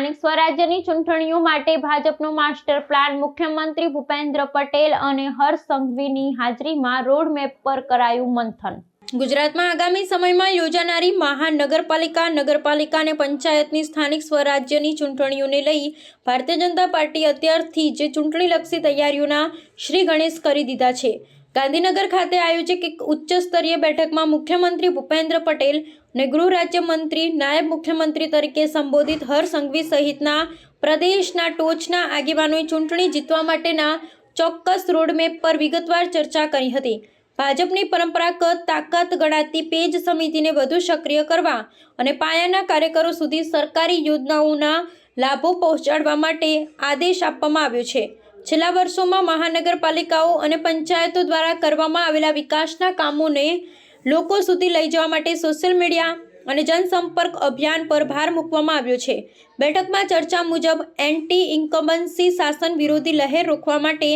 સ્થાનિક સ્વરાજ્યની ચૂંટણીઓ માટે ભાજપનો માસ્ટર પ્લાન મુખ્યમંત્રી ભૂપેન્દ્ર પટેલ અને હર્ષ સંઘવીની હાજરીમાં રોડમેપ પર કરાયું મંથન। ગુજરાતમાં આગામી સમયમાં યોજાનારી મહાનગરપાલિકા, નગરપાલિકા અને પંચાયતની સ્થાનિક સ્વરાજ્યની ચૂંટણીઓને લઈ ભારતીય જનતા પાર્ટી અત્યારથી જ ચૂંટણીલક્ષી તૈયારીઓના શ્રી ગણેશ કરી દીધા છે। ગાંધીનગર ખાતે આયોજિત એક ઉચ્ચ સ્તરીય બેઠકમાં મુખ્યમંત્રી ભૂપેન્દ્ર પટેલ અને ગૃહ રાજ્યમંત્રી નાયબ મુખ્યમંત્રી તરીકે સંબોધિત હર્ષ સંઘવી સહિતના પ્રદેશના ટોચના આગેવાનોએ ચૂંટણી જીતવા માટેના ચોક્કસ રોડમેપ પર વિગતવાર ચર્ચા કરી હતી। ભાજપની પરંપરાગત તાકાત ગણાતી પેજ સમિતિને વધુ સક્રિય કરવા અને પાયાના કાર્યકરો સુધી સરકારી યોજનાઓના લાભો પહોંચાડવા માટે આદેશ આપવામાં આવ્યો છે। છેલ્લા વર્ષોમાં મહાનગરપાલિકાઓ અને પંચાયતો દ્વારા કરવામાં આવેલા વિકાસના કામોને લોકો સુધી લઈ જવા માટે સોશિયલ મીડિયા અને જનસંપર્ક અભિયાન પર ભાર મૂકવામાં આવ્યો છે। બેઠકમાં ચર્ચા મુજબ એન્ટી ઇન્કમ્બન્સી શાસન વિરોધી લહેર રોકવા માટે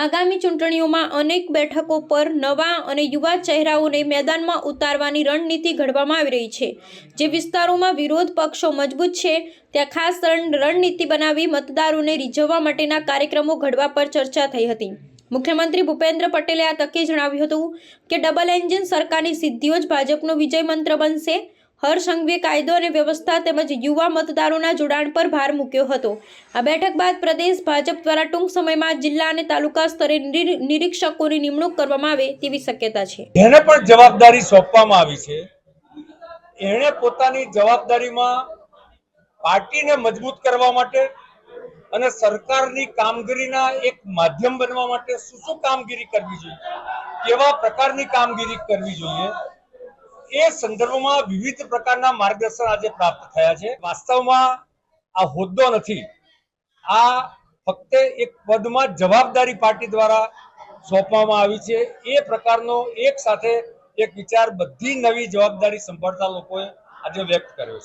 આગામી ચૂંટણીઓમાં અનેક બેઠકો પર નવા અને યુવા ચહેરાઓને મેદાનમાં ઉતારવાની રણનીતિ ઘડવામાં આવી રહી છે। જે વિસ્તારોમાં વિરોધ પક્ષો મજબૂત છે ત્યાં ખાસ રણનીતિ બનાવી મતદારોને રીઝવવા માટેના કાર્યક્રમો ઘડવા પર ચર્ચા થઈ હતી। મુખ્યમંત્રી ભૂપેન્દ્ર પટેલે આ તકે જણાવ્યું હતું કે ડબલ એન્જિન સરકારની સિદ્ધિઓ જ ભાજપનો વિજય મંત્ર બનશે। હર્ષ સંઘવીએ કાયદો અને વ્યવસ્થા તેમજ યુવા મતદારોના જોડાણ પર ભાર મૂક્યો હતો। આ બેઠક બાદ પ્રદેશ ભાજપ દ્વારા ટૂંક સમયમાં જિલ્લા અને તાલુકા સ્તરે નિરીક્ષકોની નિમણૂક કરવામાં આવે તેવી શક્યતા છે। જેને પણ જવાબદારી સોંપવામાં આવી છે એણે પોતાની જવાબદારીમાં પાર્ટીને મજબૂત કરવા માટે અને સરકારની કામગીરીના એક માધ્યમ બનવા માટે શું કામગીરી કરવી જોઈએ, કેવા પ્રકારની કામગીરી કરવી જોઈએ, એ સંદર્ભમાં વિવિધ પ્રકારના માર્ગદર્શન આજે પ્રાપ્ત થયા છે। વાસ્તવમાં આ હોદ્દો નથી, આ ફક્ત એક પદમાં જવાબદારી પાર્ટી દ્વારા સોંપવામાં આવી છે। એ પ્રકારનો એક સાથે એક વિચાર બધી નવી જવાબદારી સંભાળતા લોકોએ આજે વ્યક્ત કર્યો છે।